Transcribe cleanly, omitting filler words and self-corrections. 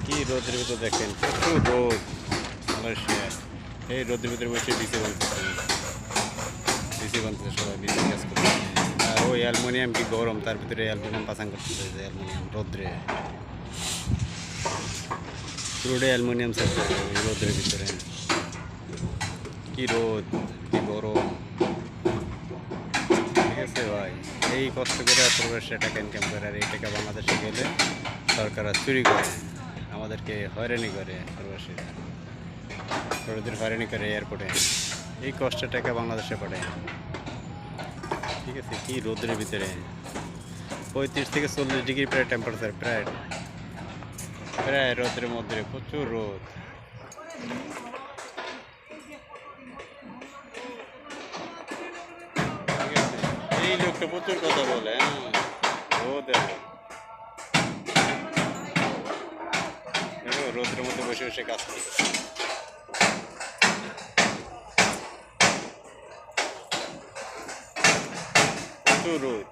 কি রোদের ভিতরে দেখেন, প্রচুর রোদ মালয়েশিয়ায়। এই রোদের ভিতরে বসে বিসি বানতেছে সবাই বিসি কাজ করছে। আর ওই অ্যালুমিনিয়াম কি গরম, তার ভিতরে অ্যালুমিনিয়াম পাসাং করতেছে, যে অ্যালুমিনিয়াম রোদ্রে পুরোটাই অ্যালুমিনিয়াম থাকছে ওই রোদের ভিতরে। কি রোদ, কি গরম, ঠিক আছে ভাই। এই কষ্ট করে প্রবাসে টাকা ইনকাম করে, আর এই টাকা বাংলাদেশে গেলে সরকার চুরি করে, আমাদেরকে হয়রানি করে, প্রবাসীরা ওদের হয়রানি করে এয়ারপোর্টে। এই কষ্টের টাকা বাংলাদেশে পাঠায়, ঠিক আছে। কি রোদের ভিতরে 35 থেকে 40 ডিগ্রি প্রায় টেম্পারেচার, প্রায় প্রায় রোদের মধ্যে প্রচুর রোদ। ঠিক আছে, এই লোকটা প্রচুর কথা বলে, হ্যাঁ রোদ রোদের মধ্যে বসে বসে কাজ করতে প্রচুর রোদ।